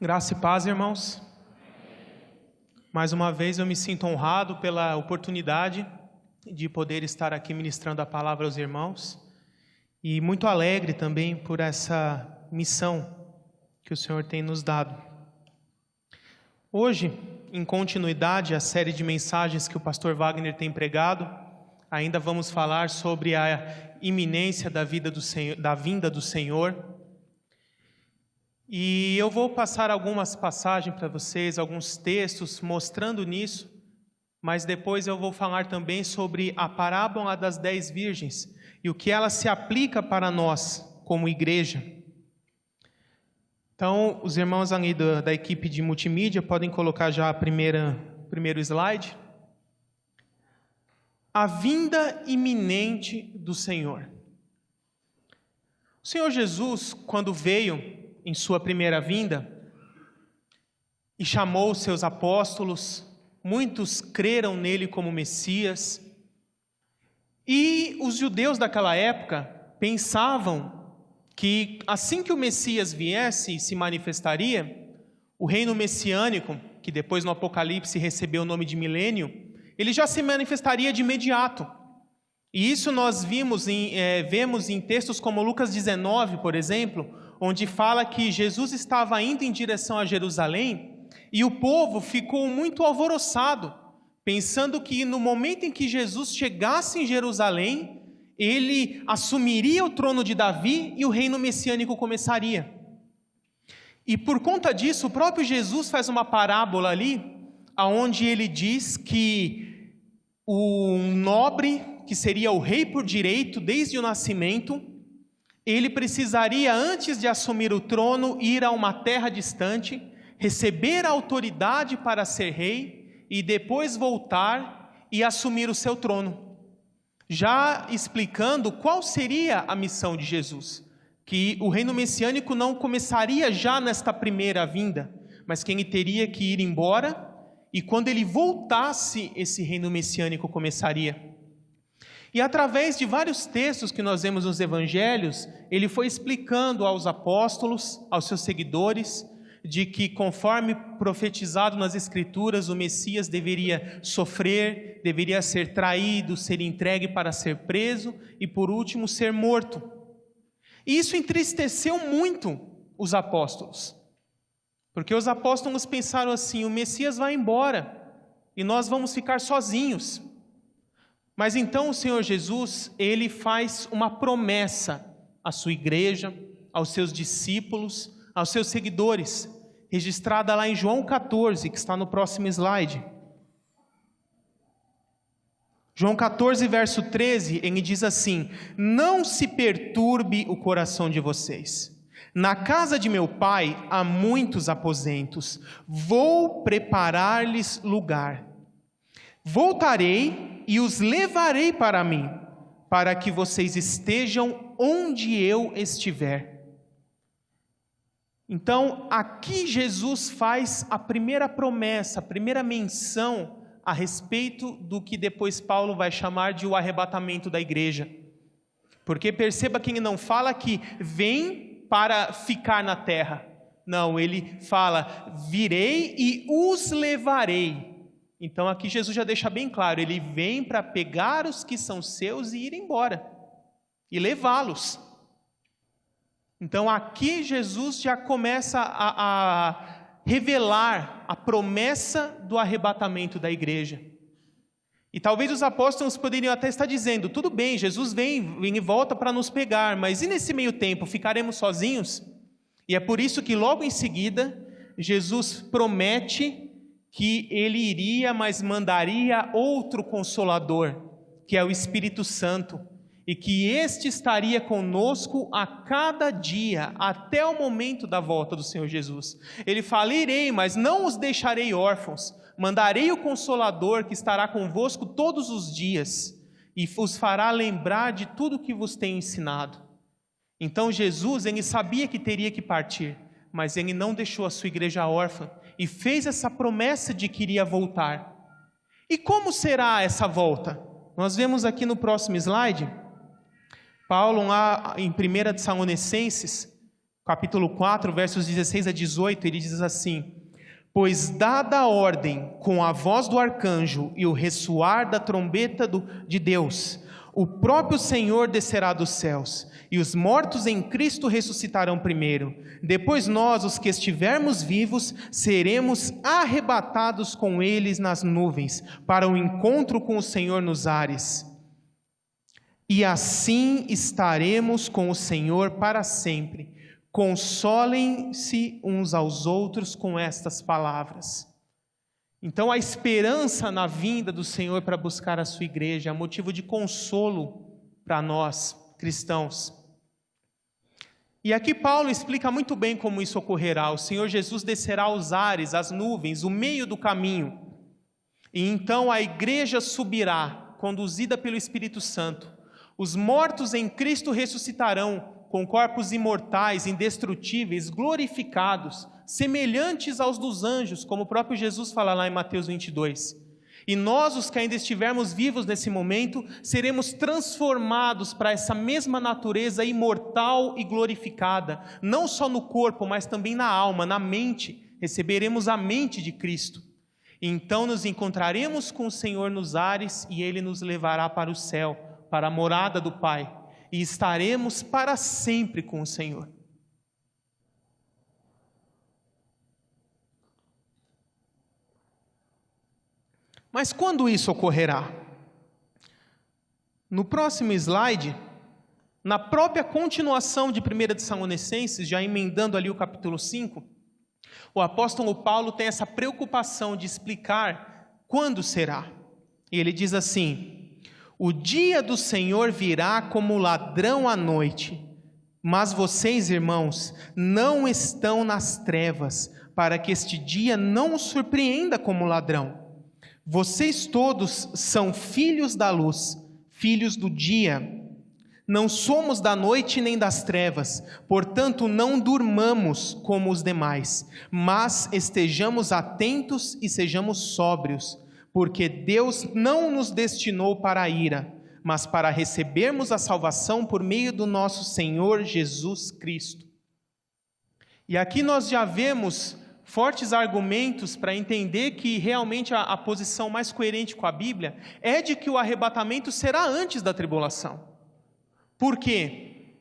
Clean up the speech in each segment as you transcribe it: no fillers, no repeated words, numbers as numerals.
Graça e paz, irmãos. Mais uma vez eu me sinto honrado pela oportunidade de poder estar aqui ministrando a palavra aos irmãos e muito alegre também por essa missão que o Senhor tem nos dado. Hoje, em continuidade à série de mensagens que o pastor Wagner tem pregado, ainda vamos falar sobre a iminência da vinda do Senhor. E eu vou passar algumas passagens para vocês, alguns textos mostrando nisso, mas depois eu vou falar também sobre a parábola das 10 virgens e o que ela se aplica para nós como igreja. Então, os irmãos ali da equipe de multimídia podem colocar já o primeiro slide. A vinda iminente do Senhor. O Senhor Jesus, quando veio em sua primeira vinda, e chamou os seus apóstolos, muitos creram nele como Messias, e os judeus daquela época pensavam que assim que o Messias viesse e se manifestaria, o reino messiânico, que depois no Apocalipse recebeu o nome de milênio, ele já se manifestaria de imediato. E isso nós vemos em textos como Lucas 19, por exemplo, onde fala que Jesus estava indo em direção a Jerusalém e o povo ficou muito alvoroçado, pensando que no momento em que Jesus chegasse em Jerusalém, ele assumiria o trono de Davi e o reino messiânico começaria. E por conta disso, o próprio Jesus faz uma parábola ali, onde ele diz que o nobre, que seria o rei por direito desde o nascimento, ele precisaria, antes de assumir o trono, ir a uma terra distante, receber a autoridade para ser rei e depois voltar e assumir o seu trono. Já explicando qual seria a missão de Jesus, que o reino messiânico não começaria já nesta primeira vinda, mas que ele teria que ir embora e quando ele voltasse, esse reino messiânico começaria. E através de vários textos que nós vemos nos evangelhos, ele foi explicando aos apóstolos, aos seus seguidores, de que conforme profetizado nas escrituras, o Messias deveria sofrer, deveria ser traído, ser entregue para ser preso e por último ser morto. E isso entristeceu muito os apóstolos, porque os apóstolos pensaram assim: o Messias vai embora e nós vamos ficar sozinhos. Mas então o Senhor Jesus, ele faz uma promessa à sua igreja, aos seus discípulos, aos seus seguidores, registrada lá em João 14, que está no próximo slide. João 14, verso 13, ele diz assim: não se perturbe o coração de vocês. Na casa de meu pai há muitos aposentos, vou preparar-lhes lugar. Voltarei e os levarei para mim, para que vocês estejam onde eu estiver. Então, aqui Jesus faz a primeira promessa, a primeira menção a respeito do que depois Paulo vai chamar de o arrebatamento da igreja. Porque perceba que ele não fala que vem para ficar na terra. Não, ele fala: virei e os levarei. Então aqui Jesus já deixa bem claro, ele vem para pegar os que são seus e ir embora, e levá-los. Então aqui Jesus já começa a revelar a promessa do arrebatamento da igreja. E talvez os apóstolos poderiam até estar dizendo: tudo bem, Jesus vem e volta para nos pegar, mas e nesse meio tempo, ficaremos sozinhos? E é por isso que logo em seguida, Jesus promete que ele iria, mas mandaria outro Consolador, que é o Espírito Santo, e que este estaria conosco a cada dia, até o momento da volta do Senhor Jesus. Ele fala: irei, mas não os deixarei órfãos, mandarei o Consolador que estará convosco todos os dias, e os fará lembrar de tudo que vos tenho ensinado. Então Jesus, ele sabia que teria que partir, mas ele não deixou a sua igreja órfã, e fez essa promessa de que iria voltar. E como será essa volta? Nós vemos aqui no próximo slide, Paulo lá em 1 Tessalonicenses, capítulo 4, versos 16 a 18, ele diz assim: pois dada a ordem com a voz do arcanjo e o ressoar da trombeta de Deus, o próprio Senhor descerá dos céus, e os mortos em Cristo ressuscitarão primeiro. Depois nós, os que estivermos vivos, seremos arrebatados com eles nas nuvens, para o encontro com o Senhor nos ares. E assim estaremos com o Senhor para sempre. Consolem-se uns aos outros com estas palavras. Então, a esperança na vinda do Senhor para buscar a sua igreja é motivo de consolo para nós, cristãos. E aqui Paulo explica muito bem como isso ocorrerá. O Senhor Jesus descerá aos ares, às nuvens, o meio do caminho. E então a igreja subirá, conduzida pelo Espírito Santo. Os mortos em Cristo ressuscitarão, com corpos imortais, indestrutíveis, glorificados, semelhantes aos dos anjos, como o próprio Jesus fala lá em Mateus 22. E nós, os que ainda estivermos vivos nesse momento, seremos transformados para essa mesma natureza imortal e glorificada, não só no corpo, mas também na alma, na mente. Receberemos a mente de Cristo. E então nos encontraremos com o Senhor nos ares e Ele nos levará para o céu, para a morada do Pai. E estaremos para sempre com o Senhor. Mas quando isso ocorrerá? No próximo slide, na própria continuação de 1 Tessalonicenses, já emendando ali o capítulo 5, o apóstolo Paulo tem essa preocupação de explicar quando será. E ele diz assim: o dia do Senhor virá como ladrão à noite, mas vocês, irmãos, não estão nas trevas, para que este dia não os surpreenda como ladrão. Vocês todos são filhos da luz, filhos do dia. Não somos da noite nem das trevas, portanto não durmamos como os demais, mas estejamos atentos e sejamos sóbrios, porque Deus não nos destinou para a ira, mas para recebermos a salvação por meio do nosso Senhor Jesus Cristo. E aqui nós já vemos fortes argumentos para entender que realmente a posição mais coerente com a Bíblia é de que o arrebatamento será antes da tribulação. Por quê?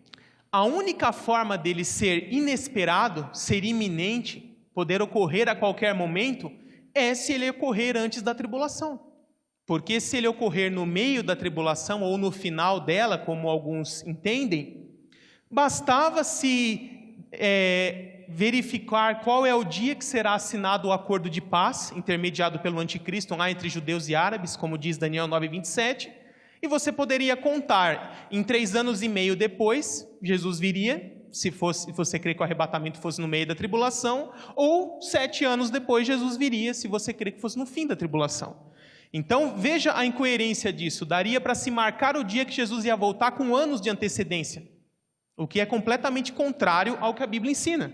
A única forma dele ser inesperado, ser iminente, poder ocorrer a qualquer momento, é se ele ocorrer antes da tribulação. Porque se ele ocorrer no meio da tribulação ou no final dela, como alguns entendem, bastava se verificar qual é o dia que será assinado o acordo de paz, intermediado pelo anticristo lá entre judeus e árabes, como diz Daniel 9:27, e você poderia contar, em 3 anos e meio depois, Jesus viria, se você crê que o arrebatamento fosse no meio da tribulação, ou 7 anos depois Jesus viria, se você crê que fosse no fim da tribulação. Então veja a incoerência disso, daria para se marcar o dia que Jesus ia voltar com anos de antecedência, o que é completamente contrário ao que a Bíblia ensina.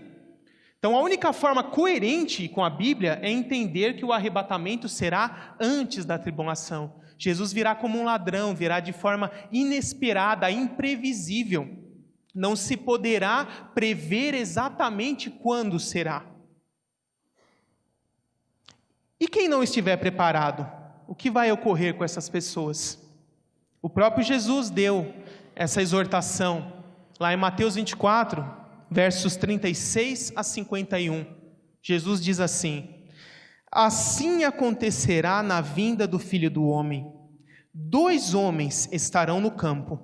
Então a única forma coerente com a Bíblia é entender que o arrebatamento será antes da tribulação. Jesus virá como um ladrão, virá de forma inesperada, imprevisível. Não se poderá prever exatamente quando será. E quem não estiver preparado? O que vai ocorrer com essas pessoas? O próprio Jesus deu essa exortação, lá em Mateus 24, versos 36 a 51. Jesus diz assim: assim acontecerá na vinda do Filho do Homem. 2 homens estarão no campo.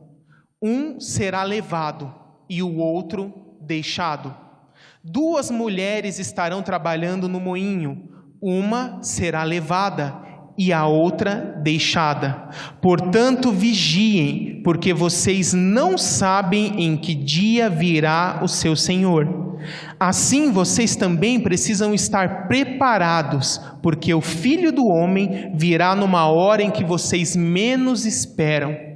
Um será levado e o outro deixado. 2 mulheres estarão trabalhando no moinho. Uma será levada e a outra deixada. Portanto, vigiem, porque vocês não sabem em que dia virá o seu Senhor. Assim, vocês também precisam estar preparados, porque o Filho do Homem virá numa hora em que vocês menos esperam.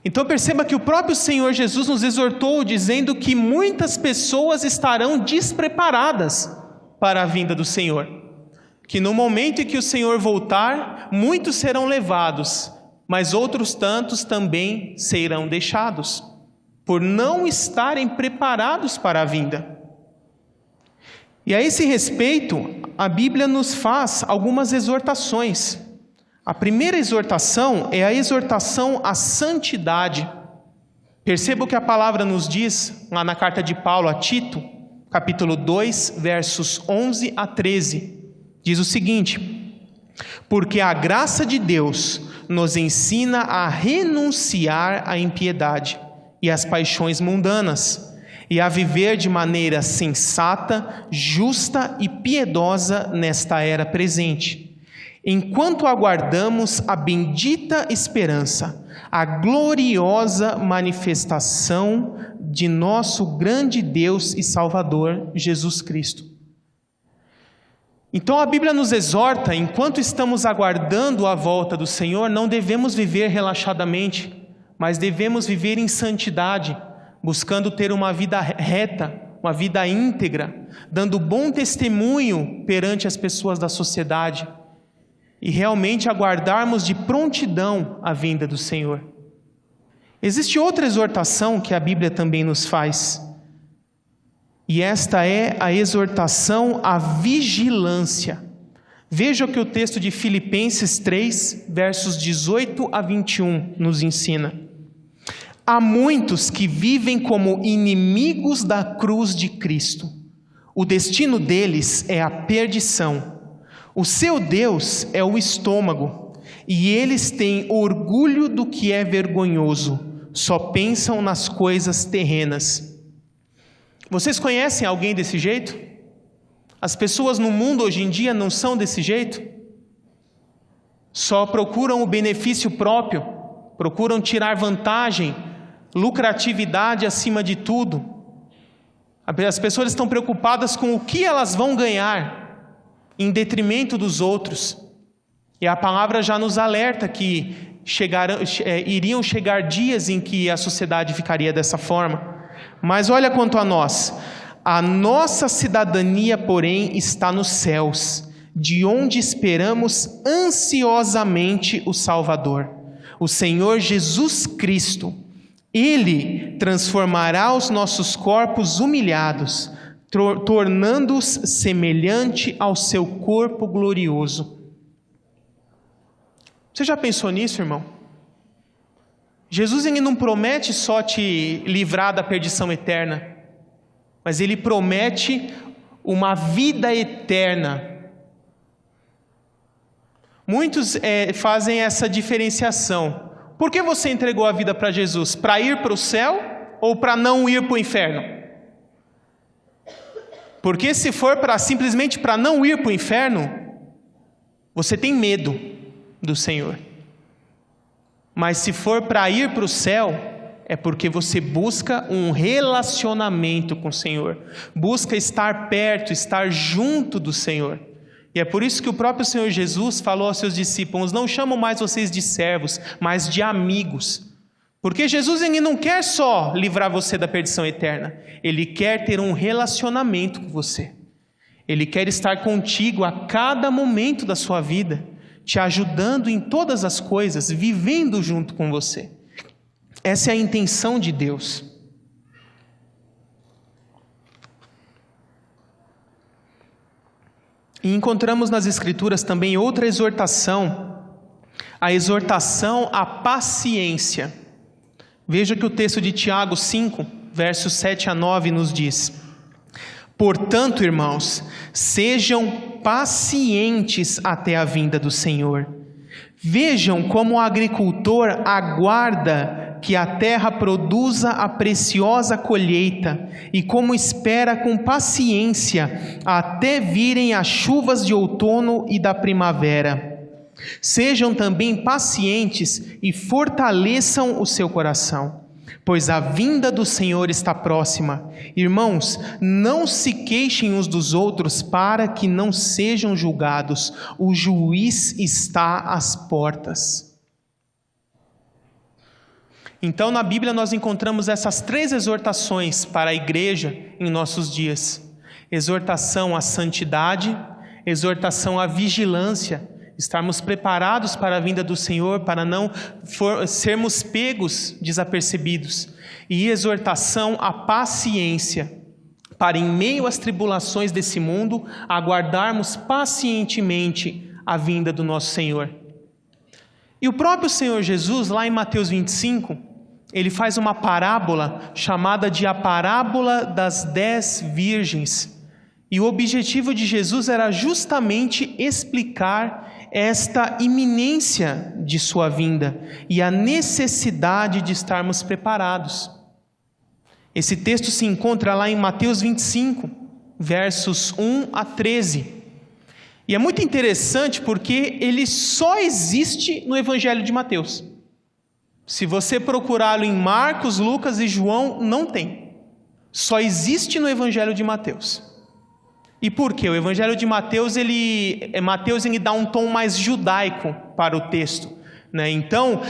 Então perceba que o próprio Senhor Jesus nos exortou dizendo que muitas pessoas estarão despreparadas para a vinda do Senhor. Que no momento em que o Senhor voltar, muitos serão levados, mas outros tantos também serão deixados. por não estarem preparados para a vinda. E a esse respeito, a Bíblia nos faz algumas exortações. A primeira exortação é a exortação à santidade. Perceba o que a palavra nos diz lá na carta de Paulo a Tito, capítulo 2, versos 11 a 13. Diz o seguinte: porque a graça de Deus nos ensina a renunciar à impiedade e às paixões mundanas, e a viver de maneira sensata, justa e piedosa nesta era presente, enquanto aguardamos a bendita esperança, a gloriosa manifestação de nosso grande Deus e Salvador, Jesus Cristo. Então a Bíblia nos exorta, enquanto estamos aguardando a volta do Senhor, não devemos viver relaxadamente, mas devemos viver em santidade, buscando ter uma vida reta, uma vida íntegra, dando bom testemunho perante as pessoas da sociedade e realmente aguardarmos de prontidão a vinda do Senhor. Existe outra exortação que a Bíblia também nos faz, e esta é a exortação à vigilância. Veja o que o texto de Filipenses 3, versos 18 a 21 nos ensina. Há muitos que vivem como inimigos da cruz de Cristo. O destino deles é a perdição. O seu Deus é o estômago, e eles têm orgulho do que é vergonhoso, só pensam nas coisas terrenas. Vocês conhecem alguém desse jeito? As pessoas no mundo hoje em dia não são desse jeito? Só procuram o benefício próprio, procuram tirar vantagem, lucratividade acima de tudo. As pessoas estão preocupadas com o que elas vão ganhar, em detrimento dos outros. E a palavra já nos alerta que iriam chegar dias em que a sociedade ficaria dessa forma. Mas olha quanto a nós. A nossa cidadania, porém, está nos céus, de onde esperamos ansiosamente o Salvador, o Senhor Jesus Cristo. Ele transformará os nossos corpos humilhados, tornando-os semelhante ao seu corpo glorioso. Você já pensou nisso, irmão? Jesus ele não promete só te livrar da perdição eterna, mas ele promete uma vida eterna. Muitos fazem essa diferenciação. Por que você entregou a vida para Jesus? Para ir para o céu ou para não ir para o inferno? Porque se for simplesmente para não ir para o inferno, você tem medo do Senhor. Mas se for para ir para o céu, é porque você busca um relacionamento com o Senhor, busca estar perto, estar junto do Senhor. E é por isso que o próprio Senhor Jesus falou aos seus discípulos: não chamo mais vocês de servos, mas de amigos. Porque Jesus ele não quer só livrar você da perdição eterna, Ele quer ter um relacionamento com você. Ele quer estar contigo a cada momento da sua vida, te ajudando em todas as coisas, vivendo junto com você. Essa é a intenção de Deus. E encontramos nas Escrituras também outra exortação, a exortação à paciência. Veja que o texto de Tiago 5, versos 7 a 9 nos diz: portanto, irmãos, sejam pacientes até a vinda do Senhor. Vejam como o agricultor aguarda que a terra produza a preciosa colheita e como espera com paciência até virem as chuvas de outono e da primavera. Sejam também pacientes e fortaleçam o seu coração, pois a vinda do Senhor está próxima. Irmãos, não se queixem uns dos outros para que não sejam julgados. O juiz está às portas. Então, na Bíblia nós encontramos essas 3 exortações para a igreja em nossos dias: exortação à santidade, exortação à vigilância estarmos preparados para a vinda do Senhor, para não sermos pegos desapercebidos. E exortação à paciência, para em meio às tribulações desse mundo, aguardarmos pacientemente a vinda do nosso Senhor. E o próprio Senhor Jesus, lá em Mateus 25, ele faz uma parábola chamada de a parábola das 10 virgens. E o objetivo de Jesus era justamente explicar esta iminência de sua vinda e a necessidade de estarmos preparados. Esse texto se encontra lá em Mateus 25, versos 1 a 13. E é muito interessante porque ele só existe no Evangelho de Mateus. Se você procurá-lo em Marcos, Lucas e João, não tem. Só existe no Evangelho de Mateus. E por quê? O Evangelho de Mateus, ele dá um tom mais judaico para o texto, né? Então,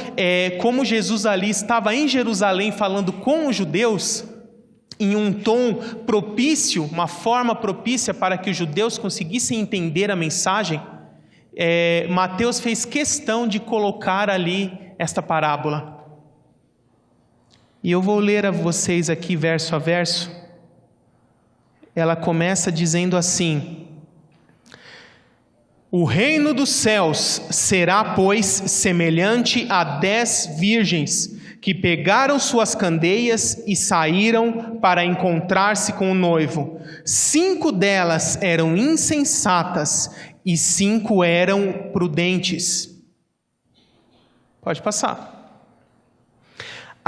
como Jesus ali estava em Jerusalém falando com os judeus, em um tom propício, uma forma propícia para que os judeus conseguissem entender a mensagem, Mateus fez questão de colocar ali esta parábola. E eu vou ler a vocês aqui verso a verso. Ela começa dizendo assim: o reino dos céus será, pois, semelhante a 10 virgens, que pegaram suas candeias e saíram para encontrar-se com o noivo. 5 delas eram insensatas e 5 eram prudentes. Pode passar.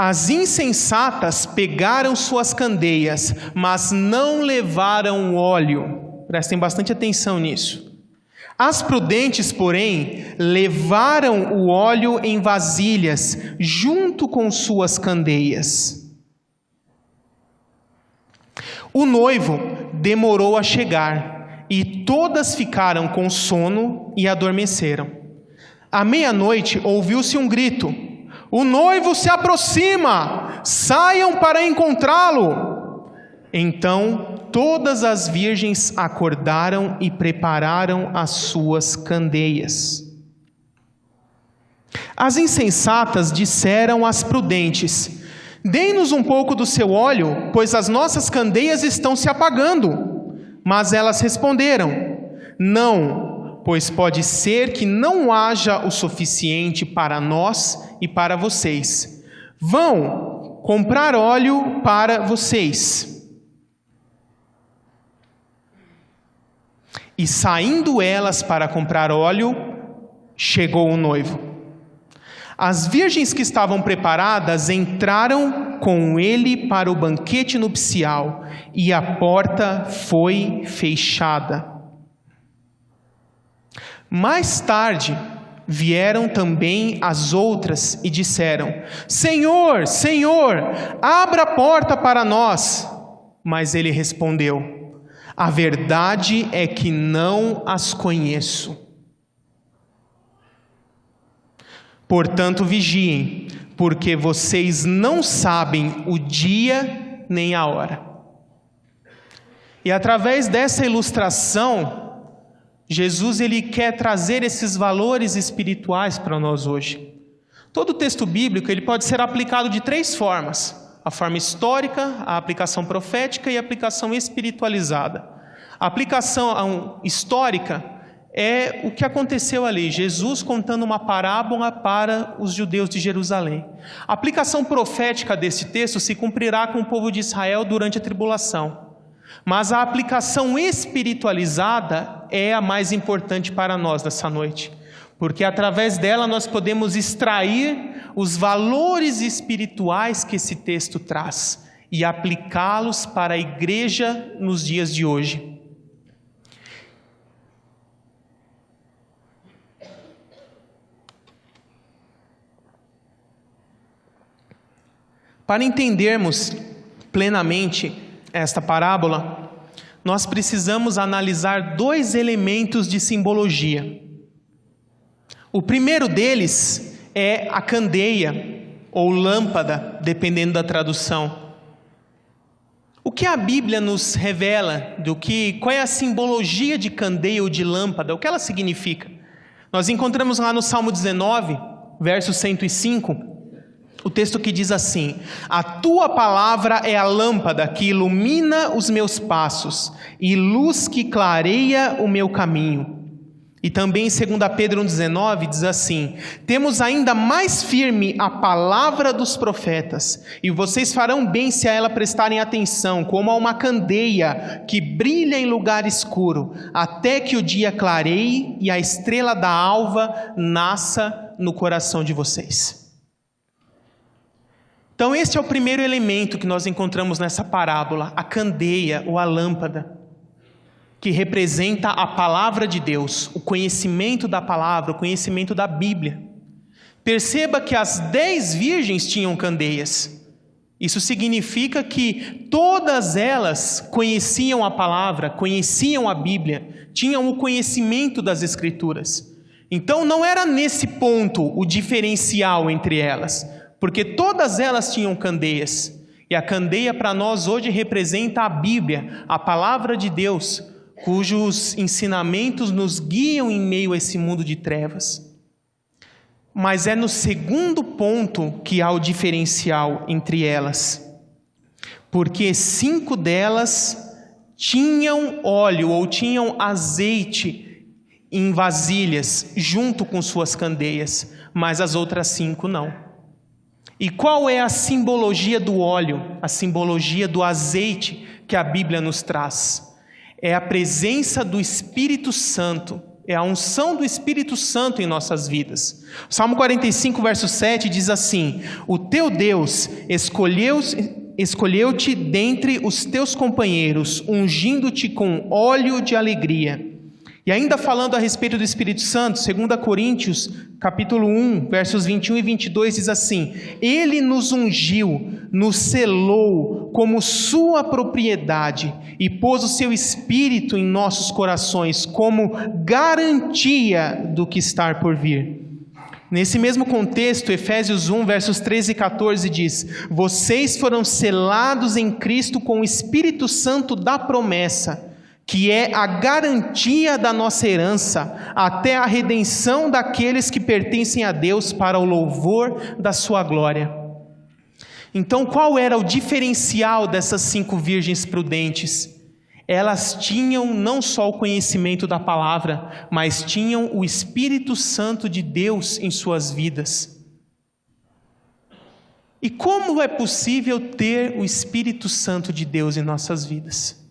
As insensatas pegaram suas candeias, mas não levaram óleo. Prestem bastante atenção nisso. As prudentes, porém, levaram o óleo em vasilhas, junto com suas candeias. O noivo demorou a chegar, e todas ficaram com sono e adormeceram. À meia-noite ouviu-se um grito: o noivo se aproxima, saiam para encontrá-lo. Então todas as virgens acordaram e prepararam as suas candeias. As insensatas disseram às prudentes: dê-nos um pouco do seu óleo, pois as nossas candeias estão se apagando. Mas elas responderam: não, pois pode ser que não haja o suficiente para nós e para vocês. Vão comprar óleo para vocês. E saindo elas para comprar óleo, chegou o noivo. As virgens que estavam preparadas entraram com ele para o banquete nupcial, e a porta foi fechada. Mais tarde vieram também as outras e disseram: Senhor, Senhor, abra a porta para nós. Mas ele respondeu: a verdade é que não as conheço. Portanto, vigiem, porque vocês não sabem o dia nem a hora. E através dessa ilustração, Jesus ele quer trazer esses valores espirituais para nós hoje. Todo texto bíblico ele pode ser aplicado de 3 formas: a forma histórica, a aplicação profética e a aplicação espiritualizada. A aplicação histórica é o que aconteceu ali, Jesus contando uma parábola para os judeus de Jerusalém. A aplicação profética desse texto se cumprirá com o povo de Israel durante a tribulação. Mas a aplicação espiritualizada é a mais importante para nós nessa noite, porque através dela nós podemos extrair os valores espirituais que esse texto traz e aplicá-los para a igreja nos dias de hoje. Para entendermos plenamente esta parábola, nós precisamos analisar 2 elementos de simbologia. O primeiro deles é a candeia, ou lâmpada, dependendo da tradução. O que a Bíblia nos revela qual é a simbologia de candeia ou de lâmpada, o que ela significa? Nós encontramos lá no Salmo 19, verso 105, o texto que diz assim: a tua palavra é a lâmpada que ilumina os meus passos e luz que clareia o meu caminho. E também em 2 Pedro 1,19 diz assim: temos ainda mais firme a palavra dos profetas, e vocês farão bem se a ela prestarem atenção, como a uma candeia que brilha em lugar escuro, até que o dia clareie e a estrela da alva nasça no coração de vocês. Então este é o primeiro elemento que nós encontramos nessa parábola, a candeia ou a lâmpada, que representa a palavra de Deus, o conhecimento da palavra, o conhecimento da Bíblia. Perceba que as 10 virgens tinham candeias. Isso significa que todas elas conheciam a palavra, conheciam a Bíblia, tinham o conhecimento das Escrituras. Então não era nesse ponto o diferencial entre elas, porque todas elas tinham candeias. E a candeia para nós hoje representa a Bíblia, a palavra de Deus, cujos ensinamentos nos guiam em meio a esse mundo de trevas. Mas é no segundo ponto que há o diferencial entre elas, porque 5 delas tinham óleo ou tinham azeite em vasilhas junto com suas candeias, mas as outras 5 não. E qual é a simbologia do óleo, a simbologia do azeite que a Bíblia nos traz? É a presença do Espírito Santo, é a unção do Espírito Santo em nossas vidas. O Salmo 45, verso 7 diz assim: o teu Deus escolheu-te dentre os teus companheiros, ungindo-te com óleo de alegria. E ainda falando a respeito do Espírito Santo, 2 Coríntios, capítulo 1, versos 21 e 22, diz assim: ele nos ungiu, nos selou como sua propriedade e pôs o seu Espírito em nossos corações como garantia do que está por vir. Nesse mesmo contexto, Efésios 1, versos 13 e 14 diz: vocês foram selados em Cristo com o Espírito Santo da promessa, que é a garantia da nossa herança, até a redenção daqueles que pertencem a Deus para o louvor da sua glória. Então, qual era o diferencial dessas 5 virgens prudentes? Elas tinham não só o conhecimento da palavra, mas tinham o Espírito Santo de Deus em suas vidas. E como é possível ter o Espírito Santo de Deus em nossas vidas?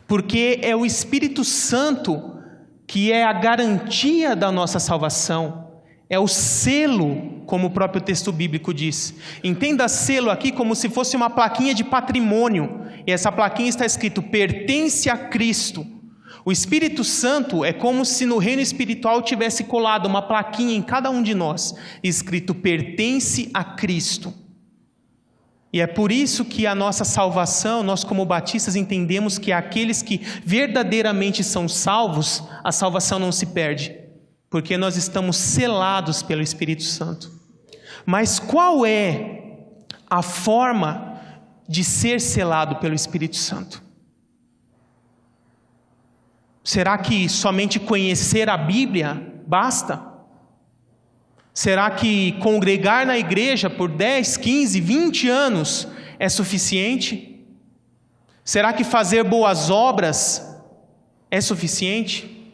Porque é o Espírito Santo que é a garantia da nossa salvação, é o selo, como o próprio texto bíblico diz. Entenda selo aqui como se fosse uma plaquinha de patrimônio, e essa plaquinha está escrito: pertence a Cristo. O Espírito Santo é como se no reino espiritual tivesse colado uma plaquinha em cada um de nós, escrito: pertence a Cristo. E é por isso que a nossa salvação, nós como batistas entendemos que aqueles que verdadeiramente são salvos, a salvação não se perde, porque nós estamos selados pelo Espírito Santo. Mas qual é a forma de ser selado pelo Espírito Santo? Será que somente conhecer a Bíblia basta? Será que congregar na igreja por 10, 15, 20 anos é suficiente? Será que fazer boas obras é suficiente?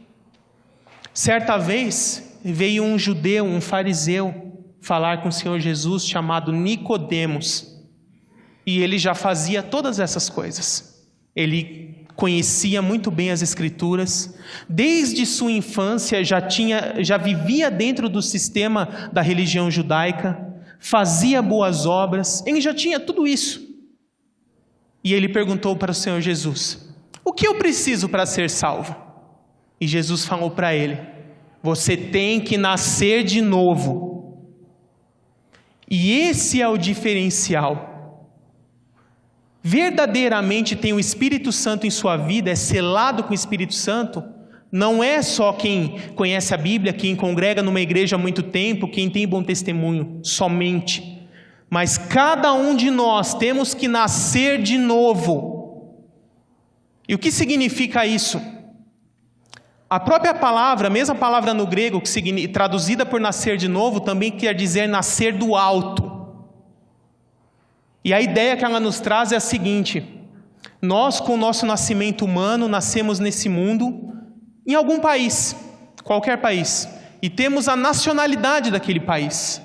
Certa vez veio um judeu, um fariseu, falar com o Senhor Jesus, chamado Nicodemos, e ele já fazia todas essas coisas. Ele conhecia muito bem as Escrituras, desde sua infância já vivia dentro do sistema da religião judaica, fazia boas obras, ele já tinha tudo isso. E ele perguntou para o Senhor Jesus: o que eu preciso para ser salvo? E Jesus falou para ele: você tem que nascer de novo. E esse é o diferencial. Verdadeiramente tem o Espírito Santo em sua vida, é selado com o Espírito Santo, não é só quem conhece a Bíblia, quem congrega numa igreja há muito tempo, quem tem bom testemunho, somente. Mas cada um de nós temos que nascer de novo. E o que significa isso? A própria palavra, a mesma palavra no grego, traduzida por nascer de novo, também quer dizer nascer do alto. E a ideia que ela nos traz é a seguinte: nós, com o nosso nascimento humano, nascemos nesse mundo, em algum país, qualquer país, e temos a nacionalidade daquele país.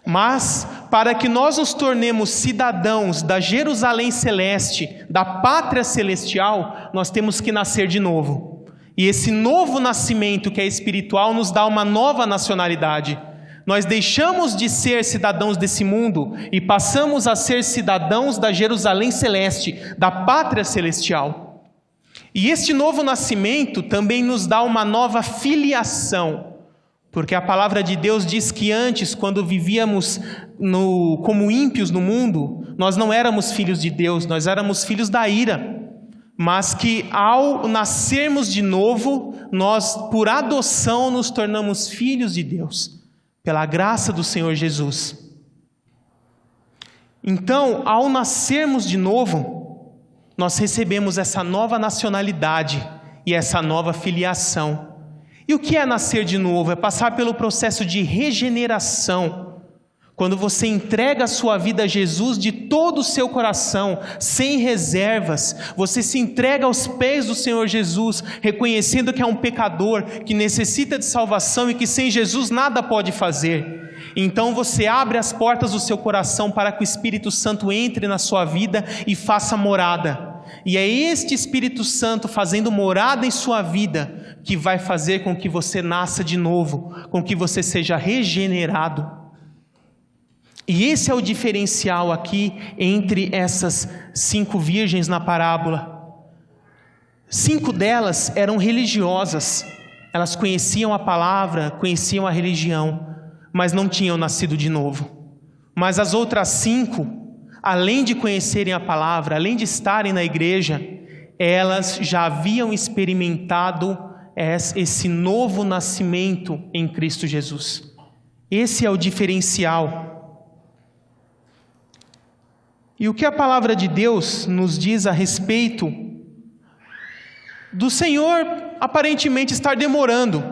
Mas, para que nós nos tornemos cidadãos da Jerusalém Celeste, da pátria celestial, nós temos que nascer de novo. E esse novo nascimento, que é espiritual, nos dá uma nova nacionalidade. Nós deixamos de ser cidadãos desse mundo e passamos a ser cidadãos da Jerusalém Celeste, da pátria celestial. E este novo nascimento também nos dá uma nova filiação, porque a palavra de Deus diz que antes, quando vivíamos como ímpios no mundo, nós não éramos filhos de Deus, nós éramos filhos da ira. Mas que ao nascermos de novo, nós, por adoção, nos tornamos filhos de Deus, pela graça do Senhor Jesus. Então, ao nascermos de novo, nós recebemos essa nova nacionalidade e essa nova filiação. E o que é nascer de novo? É passar pelo processo de regeneração. Quando você entrega a sua vida a Jesus de todo o seu coração, sem reservas, você se entrega aos pés do Senhor Jesus, reconhecendo que é um pecador, que necessita de salvação e que sem Jesus nada pode fazer. Então você abre as portas do seu coração para que o Espírito Santo entre na sua vida e faça morada. E é este Espírito Santo fazendo morada em sua vida que vai fazer com que você nasça de novo, com que você seja regenerado. E esse é o diferencial aqui entre essas 5 virgens na parábola. 5 delas eram religiosas, elas conheciam a palavra, conheciam a religião, mas não tinham nascido de novo. Mas as outras 5, além de conhecerem a palavra, além de estarem na igreja, elas já haviam experimentado esse novo nascimento em Cristo Jesus. Esse é o diferencial. E o que a palavra de Deus nos diz a respeito do Senhor aparentemente estar demorando,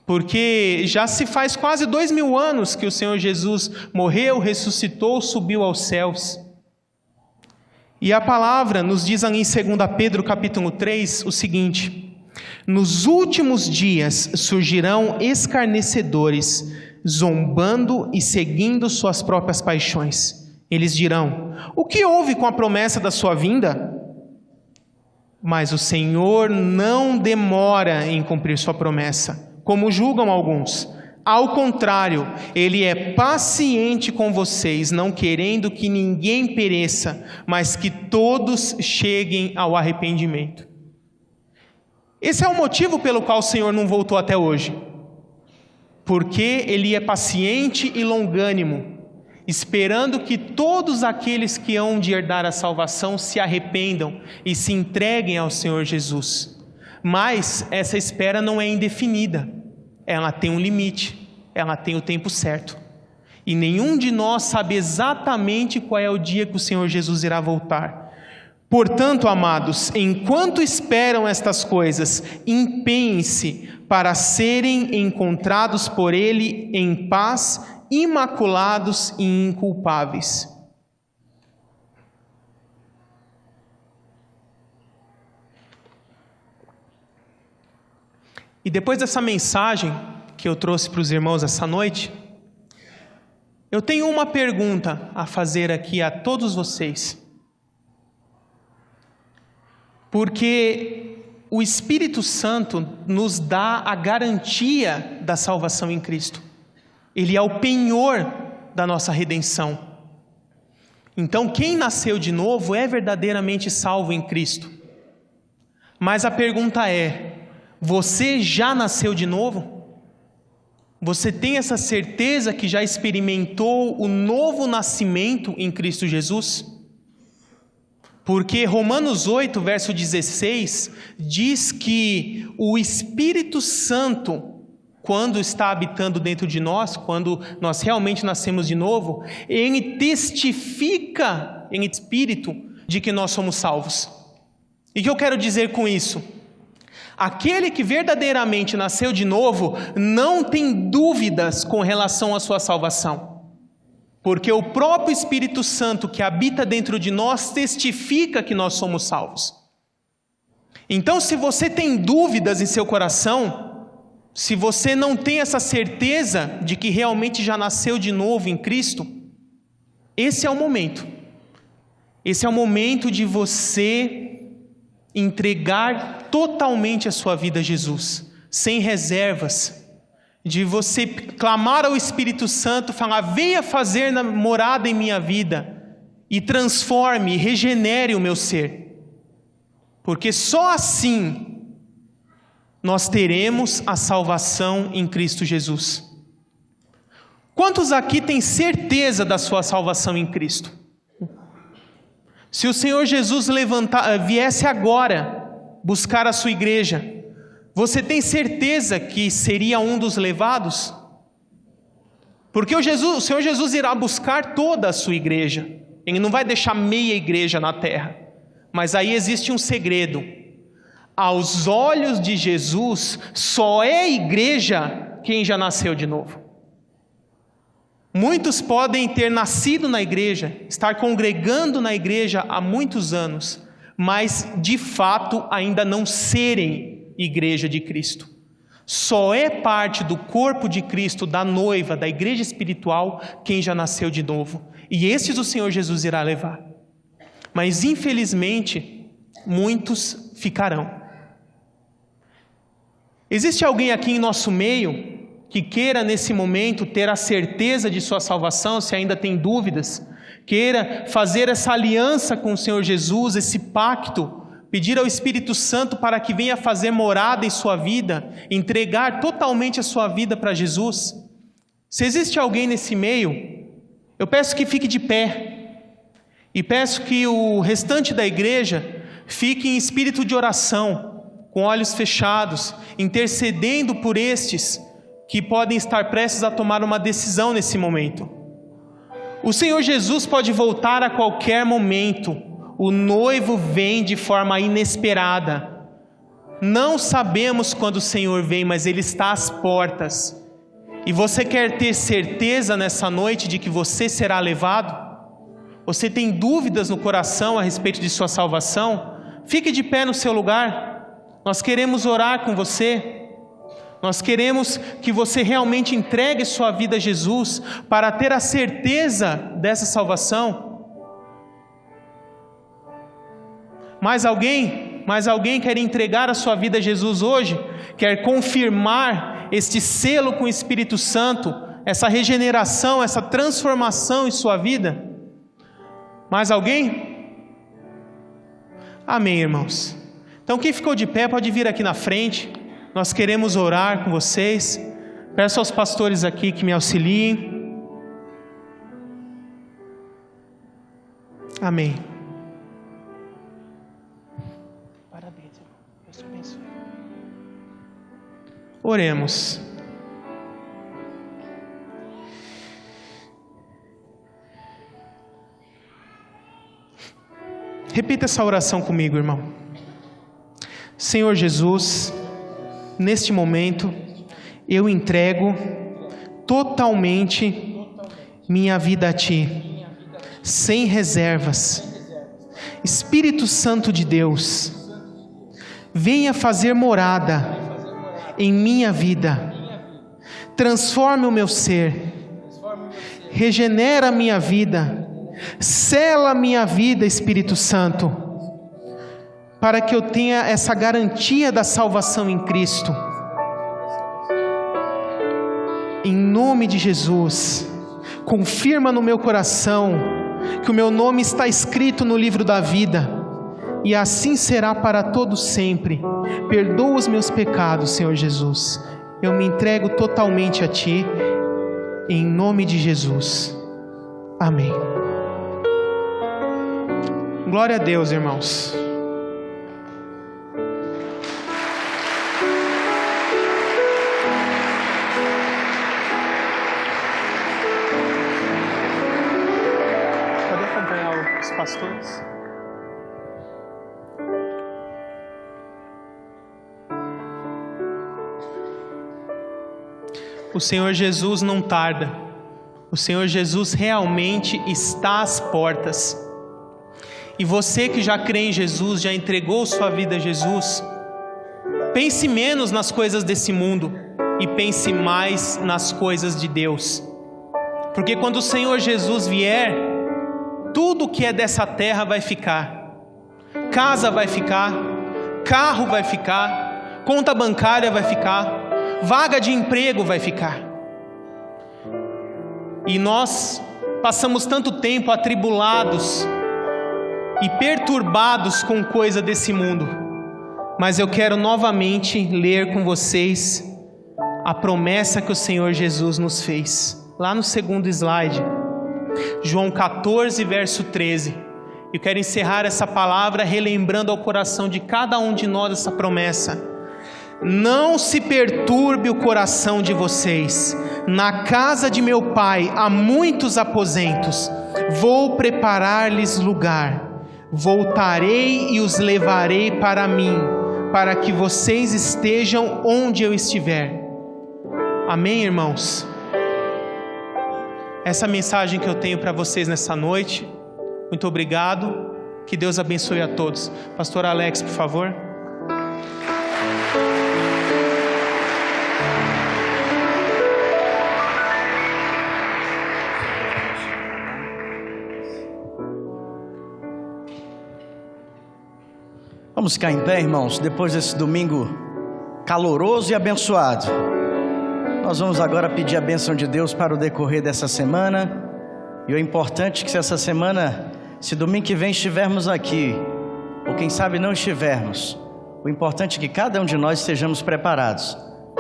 porque já se faz quase 2000 anos que o Senhor Jesus morreu, ressuscitou, subiu aos céus. E a palavra nos diz em 2 Pedro capítulo 3 o seguinte: nos últimos dias surgirão escarnecedores, zombando e seguindo suas próprias paixões. Eles dirão: o que houve com a promessa da sua vinda? Mas o Senhor não demora em cumprir sua promessa, como julgam alguns. Ao contrário, Ele é paciente com vocês, não querendo que ninguém pereça, mas que todos cheguem ao arrependimento. Esse é o motivo pelo qual o Senhor não voltou até hoje. Porque Ele é paciente e longânimo, esperando que todos aqueles que hão de herdar a salvação se arrependam e se entreguem ao Senhor Jesus. Mas essa espera não é indefinida, ela tem um limite, ela tem o tempo certo. E nenhum de nós sabe exatamente qual é o dia que o Senhor Jesus irá voltar. Portanto, amados, enquanto esperam estas coisas, empenhem-se para serem encontrados por Ele em paz, imaculados e inculpáveis. E depois dessa mensagem que eu trouxe para os irmãos essa noite, eu tenho uma pergunta a fazer aqui a todos vocês. Porque o Espírito Santo nos dá a garantia da salvação em Cristo. Ele é o penhor da nossa redenção. Então, quem nasceu de novo é verdadeiramente salvo em Cristo. Mas a pergunta é: você já nasceu de novo? Você tem essa certeza que já experimentou o novo nascimento em Cristo Jesus? Porque Romanos 8, verso 16, diz que o Espírito Santo, quando está habitando dentro de nós, quando nós realmente nascemos de novo, ele testifica em espírito de que nós somos salvos. E o que eu quero dizer com isso? Aquele que verdadeiramente nasceu de novo não tem dúvidas com relação à sua salvação, porque o próprio Espírito Santo que habita dentro de nós testifica que nós somos salvos. Então, se você tem dúvidas em seu coração, se você não tem essa certeza de que realmente já nasceu de novo em Cristo, esse é o momento. Esse é o momento de você entregar totalmente a sua vida a Jesus, sem reservas, de você clamar ao Espírito Santo, falar: venha fazer morada em minha vida, e transforme, regenere o meu ser, porque só assim nós teremos a salvação em Cristo Jesus. Quantos aqui têm certeza da sua salvação em Cristo? Se o Senhor Jesus viesse agora buscar a sua igreja, você tem certeza que seria um dos levados? Porque o Senhor Jesus irá buscar toda a sua igreja. Ele não vai deixar meia igreja na terra. Mas aí existe um segredo. Aos olhos de Jesus, só é igreja quem já nasceu de novo. Muitos podem ter nascido na igreja, estar congregando na igreja há muitos anos, mas de fato ainda não serem igreja de Cristo. Só é parte do corpo de Cristo, da noiva, da igreja espiritual, quem já nasceu de novo. E esses o Senhor Jesus irá levar. Mas infelizmente, muitos ficarão. Existe alguém aqui em nosso meio que queira nesse momento ter a certeza de sua salvação, se ainda tem dúvidas, queira fazer essa aliança com o Senhor Jesus, esse pacto, pedir ao Espírito Santo para que venha fazer morada em sua vida, entregar totalmente a sua vida para Jesus? Se existe alguém nesse meio, eu peço que fique de pé, e peço que o restante da igreja fique em espírito de oração, com olhos fechados, intercedendo por estes que podem estar prestes a tomar uma decisão nesse momento. O Senhor Jesus pode voltar a qualquer momento. O noivo vem de forma inesperada. Não sabemos quando o Senhor vem, mas Ele está às portas. E você quer ter certeza nessa noite de que você será levado? Você tem dúvidas no coração a respeito de sua salvação? Fique de pé no seu lugar. Nós queremos orar com você. Nós queremos que você realmente entregue sua vida a Jesus para ter a certeza dessa salvação. Mais alguém quer entregar a sua vida a Jesus hoje? Quer confirmar este selo com o Espírito Santo, essa regeneração, essa transformação em sua vida? Mais alguém? Amém, irmãos. Então quem ficou de pé pode vir aqui na frente. Nós queremos orar com vocês. Peço aos pastores aqui que me auxiliem. Amém. Parabéns, irmão. Deus te abençoe. Oremos. Repita essa oração comigo, irmão. Senhor Jesus, neste momento, eu entrego totalmente minha vida a Ti, sem reservas. Espírito Santo de Deus, venha fazer morada em minha vida, transforme o meu ser, regenera a minha vida, sela a minha vida, Espírito Santo, para que eu tenha essa garantia da salvação em Cristo. Em nome de Jesus, confirma no meu coração que o meu nome está escrito no livro da vida, e assim será para todos sempre. Perdoa os meus pecados, Senhor Jesus. Eu me entrego totalmente a Ti, em nome de Jesus. Amém. Glória a Deus, irmãos. Pastores. O Senhor Jesus não tarda. O Senhor Jesus realmente está às portas. E você que já crê em Jesus, já entregou sua vida a Jesus, pense menos nas coisas desse mundo e pense mais nas coisas de Deus. Porque quando o Senhor Jesus vier, tudo que é dessa terra vai ficar. Casa vai ficar, carro vai ficar, conta bancária vai ficar, vaga de emprego vai ficar. E nós passamos tanto tempo atribulados e perturbados com coisa desse mundo. Mas eu quero novamente ler com vocês a promessa que o Senhor Jesus nos fez. Lá no segundo slide, João 14, verso 13. Eu quero encerrar essa palavra relembrando ao coração de cada um de nós essa promessa. Não se perturbe o coração de vocês. Na casa de meu Pai há muitos aposentos. Vou preparar-lhes lugar. Voltarei e os levarei para mim, para que vocês estejam onde eu estiver. Amém, irmãos? Essa é a mensagem que eu tenho para vocês nessa noite. Muito obrigado. Que Deus abençoe a todos. Pastor Alex, por favor. Vamos ficar em pé, irmãos, depois desse domingo caloroso e abençoado. Nós vamos agora pedir a bênção de Deus para o decorrer dessa semana. E o importante é que se essa semana, se domingo que vem estivermos aqui, ou quem sabe não estivermos, o importante é que cada um de nós estejamos preparados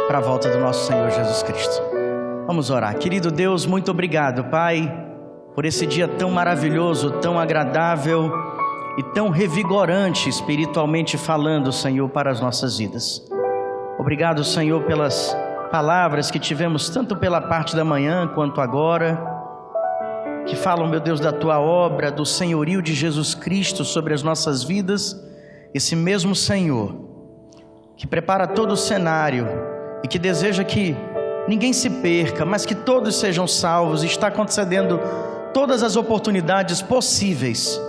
para a volta do nosso Senhor Jesus Cristo. Vamos orar. Querido Deus, muito obrigado, Pai, por esse dia tão maravilhoso, tão agradável e tão revigorante espiritualmente falando, Senhor, para as nossas vidas. Obrigado, Senhor, pelas palavras que tivemos tanto pela parte da manhã quanto agora, que falam, meu Deus, da Tua obra, do senhorio de Jesus Cristo sobre as nossas vidas. Esse mesmo Senhor que prepara todo o cenário e que deseja que ninguém se perca, mas que todos sejam salvos, e está concedendo todas as oportunidades possíveis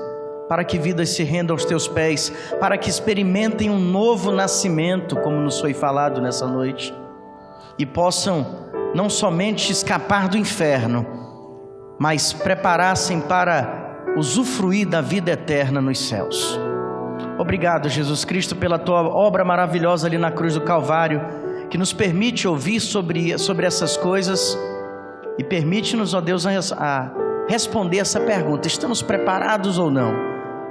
para que vidas se rendam aos Teus pés, para que experimentem um novo nascimento, como nos foi falado nessa noite, e possam não somente escapar do inferno, mas preparassem para usufruir da vida eterna nos céus. Obrigado, Jesus Cristo, pela Tua obra maravilhosa ali na cruz do Calvário, que nos permite ouvir sobre essas coisas, e permite-nos, ó Deus, a responder essa pergunta: estamos preparados ou não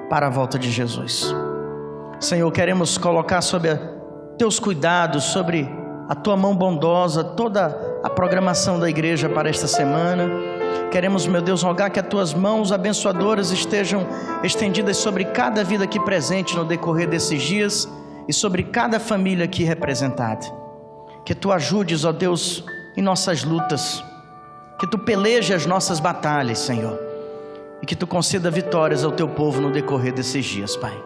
para a volta de Jesus? Senhor, queremos colocar sob Teus cuidados, sobre a Tua mão bondosa, toda a programação da igreja para esta semana. Queremos, meu Deus, rogar que as Tuas mãos abençoadoras estejam estendidas sobre cada vida aqui presente no decorrer desses dias e sobre cada família aqui representada. Que Tu ajudes, ó Deus, em nossas lutas, que Tu peleje as nossas batalhas, Senhor, e que Tu conceda vitórias ao Teu povo no decorrer desses dias, Pai.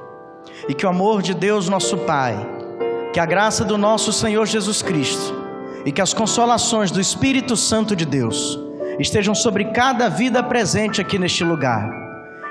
E que o amor de Deus, nosso Pai, que a graça do nosso Senhor Jesus Cristo e que as consolações do Espírito Santo de Deus estejam sobre cada vida presente aqui neste lugar,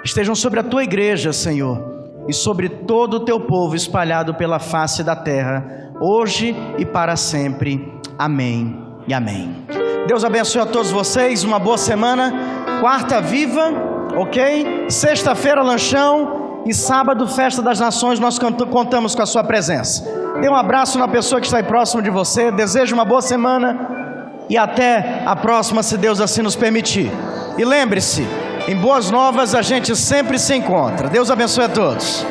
estejam sobre a Tua igreja, Senhor, e sobre todo o Teu povo espalhado pela face da terra, hoje e para sempre. Amém e amém. Deus abençoe a todos vocês, uma boa semana. Quarta viva, ok? Sexta-feira lanchão e sábado festa das nações. Nós contamos com a sua presença. Dê um abraço na pessoa que está aí próximo de você. Desejo uma boa semana e até a próxima, se Deus assim nos permitir. E lembre-se, em Boas Novas a gente sempre se encontra. Deus abençoe a todos.